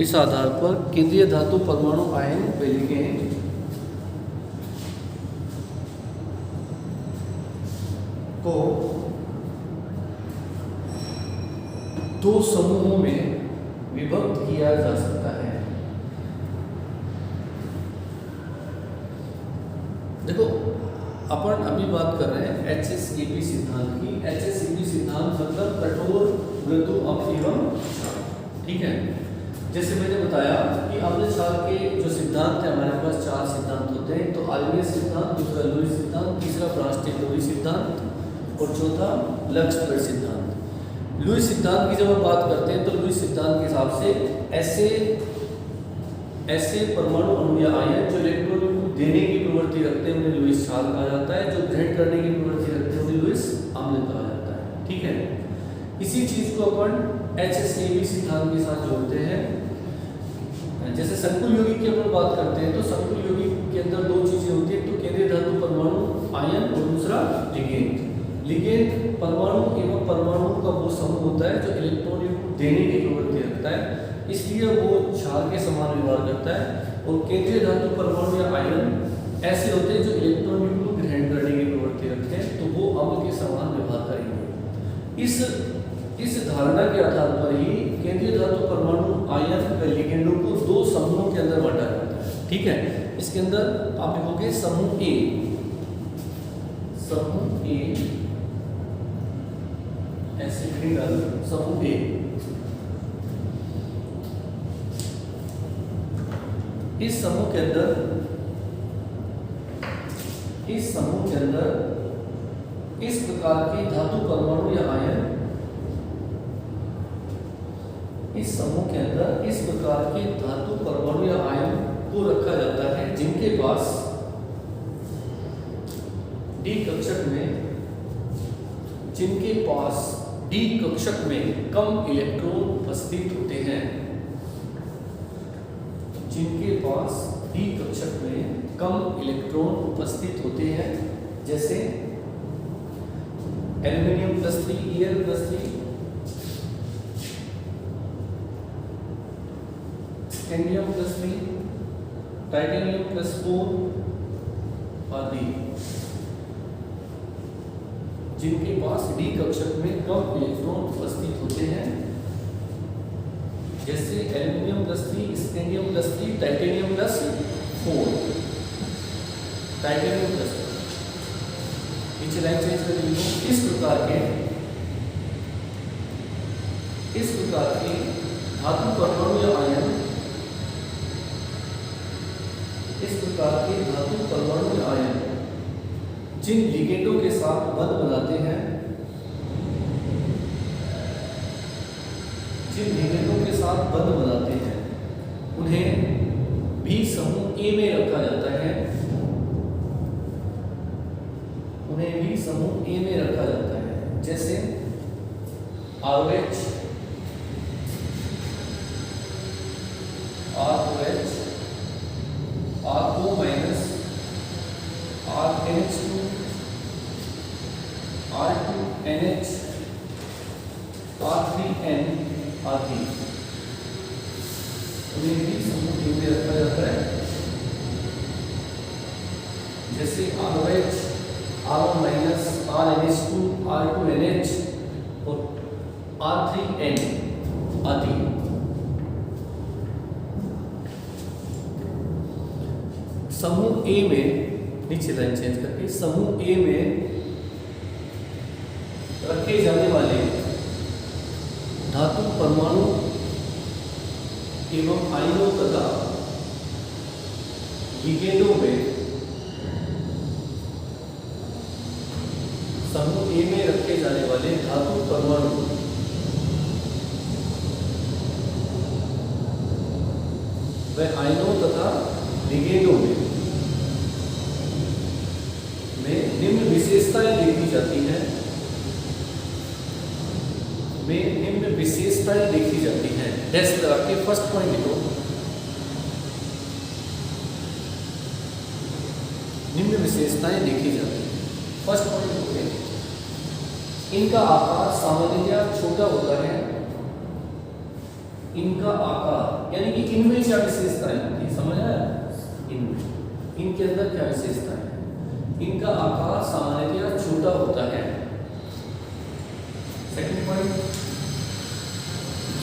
इस आधार पर केंद्रीय धातु परमाणु आयन व लिगेंड को दो समूहों में विभक्त किया जा सकता है। देखो, अपन अभी बात कर रहे हैं HSEB सिद्धांत की। HSEB सिद्धांत मतलब कठोर मृदु एवं क्षार, ठीक है। जैसे मैंने बताया कि अम्ल क्षार के जो सिद्धांत है, हमारे पास 4 सिद्धांत होते हैं। तो आर्गेनिक सिद्धांत, दूसरा लुईस सिद्धांत, तीसरा ब्रांस्टेड-लुईस सिद्धांत और चौथा लक्सपर्ट सिद्धांत। लुईस सिद्धांत की जब हम बात करते हैं तो लुईस सिद्धांत के हिसाब से ऐसे परमाणु अणु या आयन जो इलेक्ट्रॉन को देने की प्रवृत्ति रखते हैं उन्हें लुईस क्षार कहा जाता है, जो ग्रहण करने की प्रवृत्ति रखते हैं उन्हें लुईस अम्ल कहा जाता है, ठीक है। इसी चीज को अपन HSEB सिद्धांत के साथ जोड़ते हैं। जैसे संकुल यौगिक की अपन बात करते हैं तो संकुल यौगिक के अंदर 2 चीजें होती है, तो केंद्रीय धातु परमाणु आयन और दूसरा लिगेंड। लिगेंड परमाणु एवं परमाणु का वो समूह होता है जो इलेक्ट्रॉन को देने की प्रवृत्ति रखता है, इसलिए वो क्षार के समान व्यवहार करता है। और केंद्रीय धातु परमाणु या आयन ऐसे होते हैं जो इलेक्ट्रॉन को ग्रहण करने की प्रवृत्ति रखते हैं, तो वो अम्ल के समान व्यवहार करेंगे। इस धारणा के आधार पर ही केंद्रीय धातु परमाणु आयन व लिगेंडों को 2 समूहों के अंदर बांटा जाता है, ठीक है। इसके अंदर आप लिखोगे समूह ए, समूह ए ऐसे डाल समूह ए। इस समूह के अंदर इस प्रकार के धातु परमाणु या आयन, इस समूह के अंदर इस प्रकार के धातु परमाणु या आयन को रखा जाता है जिनके पास डी कक्षक में कम इलेक्ट्रॉन उपस्थित होते हैं, जिनके पास डी कक्षक में कम इलेक्ट्रॉन उपस्थित होते हैं, जैसे एल्युमिनियम +3, Al+3, स्कैंडियम +3, टाइटेनियम +4 आदि, जिनके पास डी कक्षक में कम इलेक्ट्रॉन उपस्थित होते हैं, जैसे एल्युमिनियम +3, स्कैंडियम +3, टाइटेनियम +4, टाइटेनियम +4। नीचे लाइन चेंज कर लीजिए। इस प्रकार के धातु परमाणु या आयन, इस प्रकार के धातु परमाणु या आयन जिन लिगेंडों के साथ बंध बनाते हैं, उन्हें भी समूह ए में रखा जाता है, जैसे RH, R2H, R2-, RNH2, R2NH, R3N आदि, उन्हें भी समूह ए में रखा जाता है, जैसे RH, R1-, RNH2, R2NH और R3N आदि। समूह ए में, नीचे लाइन चेंज करके, समूह ए में रखे जाने वाले धातु परमाणु एवं आयनों तथा लिगेंडों में, समूह ए में रखे जाने वाले धातु परमाणु व आयनों तथा लिगेंडों में निम्न विशेषताएं देखी जाती हैं, डैश लगा के फर्स्ट पॉइंट लिखो। निम्न विशेषताएं देखी जाती हैं, फर्स्ट पॉइंट लिखोगे। इनका आकार सामान्यतया छोटा होता है, इनका आकार, यानी कि इनमें क्या विशेषताएं होती है, समझ आया? इनमें, इनके अंदर क्या विशेषताएं हैं? इनका आकार सामान्यतया छोटा होता है। सेकंड पॉइंट,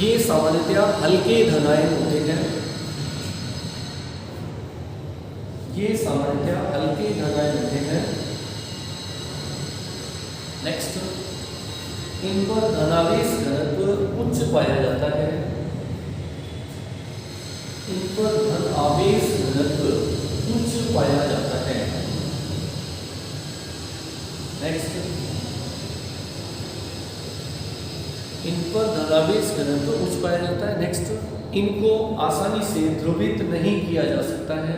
ये सामान्यतया हल्के धनायन होते हैं। ये सामान्यतया हल्के धनायन होते हैं। नेक्स्ट, इन पर धनावेश घनत्व उच्च पाया जाता है। इन पर धन आवेश घनत्व उच्च पाया जाता है। नेक्स्ट, इन पर धनावेश घनत्व उच्च पाया जाता है। नेक्स्ट, इनको आसानी से ध्रुवित नहीं किया जा सकता है।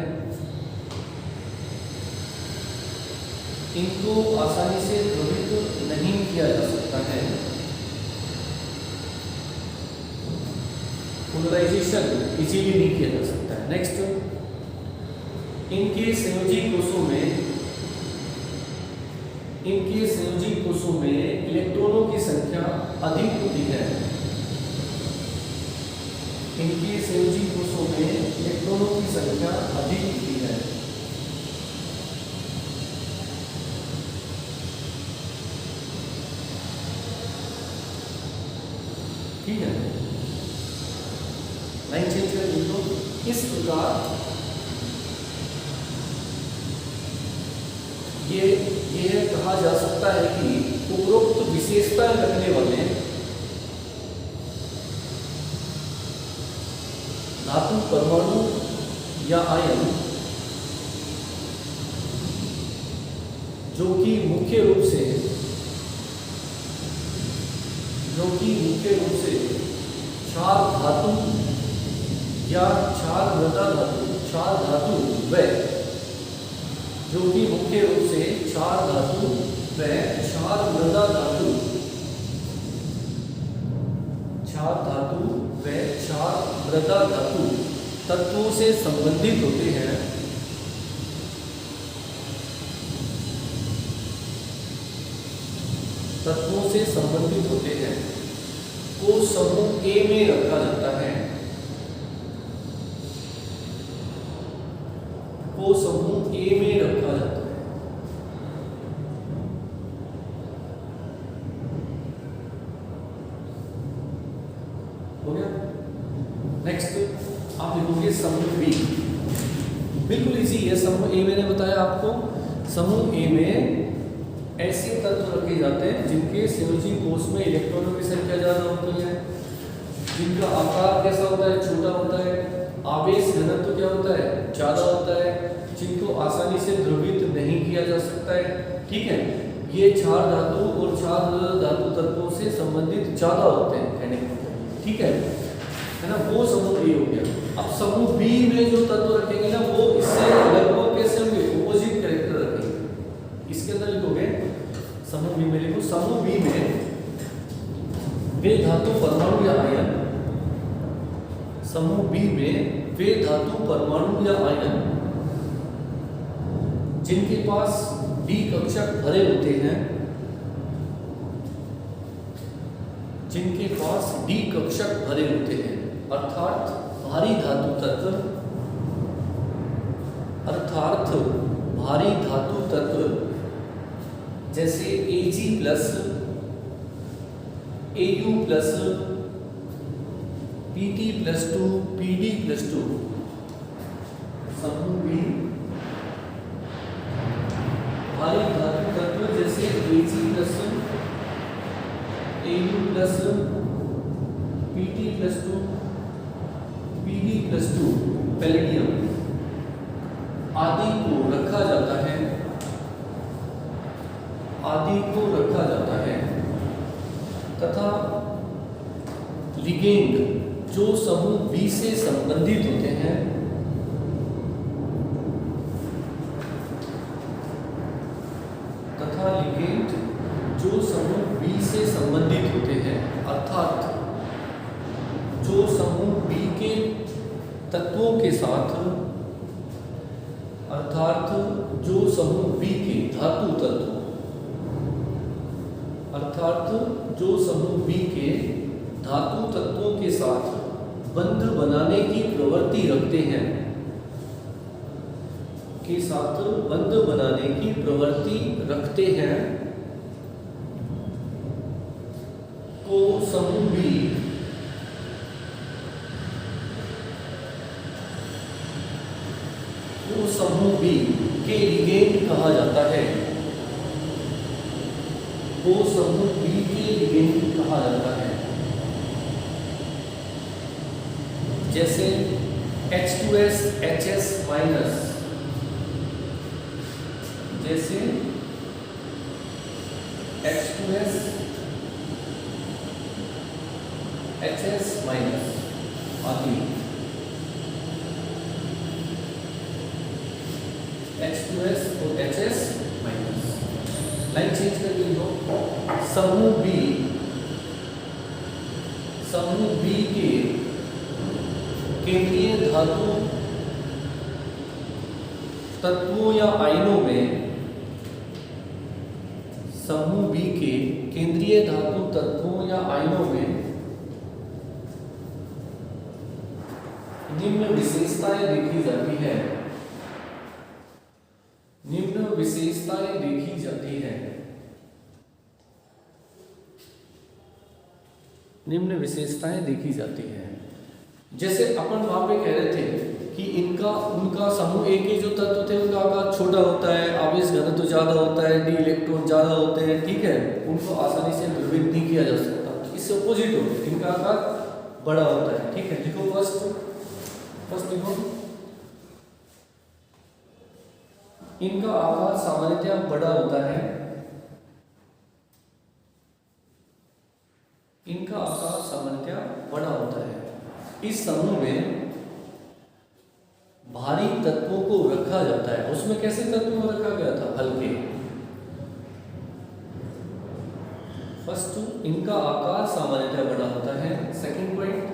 इनको आसानी से ध्रुवित नहीं किया जा सकता है। पोलराइजेशन इजीली नहीं किया जा सकता है। नेक्स्ट, इनके संयोजी कोषों में इलेक्ट्रॉनों की संख्या अधिक होती है। इनके संयोजी कोषों में इलेक्ट्रॉनों की संख्या अधिक होती है। ठीक है, लाइन चेंज कर दो। इस प्रकार ये कहा जा सकता है कि उपरोक्त विशेषताएं रखने वाले धातु परमाणु या आयन जो कि मुख्य रूप से क्षार धातु या क्षार मृदा धातु, क्षार धातु व जो कि मुख्य रूप से क्षार धातु व क्षार मृदा धातु, क्षार धातु व क्षार मृदा धातु तत्वों से संबंधित होते हैं। तत्वों से संबंधित होते हैं को समूह ए में रखा जाता है। को समूह ए में रखा जाता है। हो गया। नेक्स्ट आप लिखोगे समूह बी। बिल्कुल इजी है। समूह ए मैंने बताया आपको, समूह ए में ऐसे तत्व रखे जाते हैं जिनके संयोजी कोष में इलेक्ट्रॉनों की संख्या ज्यादा होती है, जिनका आकार कैसा होता है, छोटा होता है, आवेश घनत्व क्या होता है, ज्यादा होता है, जिनको आसानी से ध्रुवित नहीं किया जा सकता है। ठीक है, ये क्षार धातु और क्षार धातु तत्वों से संबंधित ज्यादा होते हैं कहने का मतलब। ठीक है ना, वो समूह बी हो गया। अब समूह बी में जो तत्व रखेंगे ना वो इससे लगभग कैसे होंगे, ऑपोजिट कैरेक्टर रखेंगे। इसके अंदर लिखोगे समूह बी में, लिखो समूह बी में वे धातु परमाणु या आयन, समूह बी में वे धातु परमाणु या आयन जिनके पास डी कक्षक भरे होते हैं, जिनके पास डी कक्षक भरे होते हैं, अर्थात भारी धातु तत्व, अर्थात भारी धातु तत्व जैसे Ag plus, Au plus, Pt plus 2, Pd plus 2। समूह बी भारी धातु तत्व जैसे Ag plus, Au plus, Pt plus 2, Pd plus 2, palladium आदि को रखा जाता है, आदि को रखा जाता है तथा लिगेंड जो समूह बी से संबंधित होते हैं, तथा लिगेंड जो समूह बी से संबंधित होते हैं, अर्थात जो समूह बी के तत्वों के साथ, अर्थात जो समूह बी के धातु तत्व, अर्थात जो समूह बी के धातु तत्वों के साथ बंध बनाने की प्रवृत्ति रखते हैं, के साथ बंध बनाने की प्रवृत्ति रखते हैं को समूह बी के लिगेंड कहा जाता है। को समूह बी के लिगेंड कहा जाता है। जैसे H2S HS माइनस, जैसे H2S HS माइनस आदि, H2S और HS माइनस। लाइन चेंज करके लिखो, समूह बी के केंद्रीय धातु तत्वों या आयनों में, समूह बी के केंद्रीय धातु तत्वों या आयनों में निम्न विशेषताएं देखी जाती है। निम्न विशेषताएं देखी जाती है। निम्न विशेषताएं देखी जाती है। जैसे अपन वहां पे कह रहे थे कि उनका समूह ए के जो तत्व थे उनका आकार छोटा होता है, आवेश घनत्व ज्यादा होता है, डी इलेक्ट्रॉन ज्यादा होते हैं, ठीक है, उनको आसानी से द्रवित नहीं किया जा सकता। इससे अपोजिट होता है, इनका आकार बड़ा होता है, ठीक है। देखो फर्स्ट देखो, इनका आकार सामान्यतः बड़ा होता है। इनका आकार सामान्यतः बड़ा होता है। इस समूह में भारी तत्वों को रखा जाता है। उसमें कैसे तत्वों को रखा गया था? हल्के। फर्स्ट, इनका आकार सामान्यतः बड़ा होता है। Second point,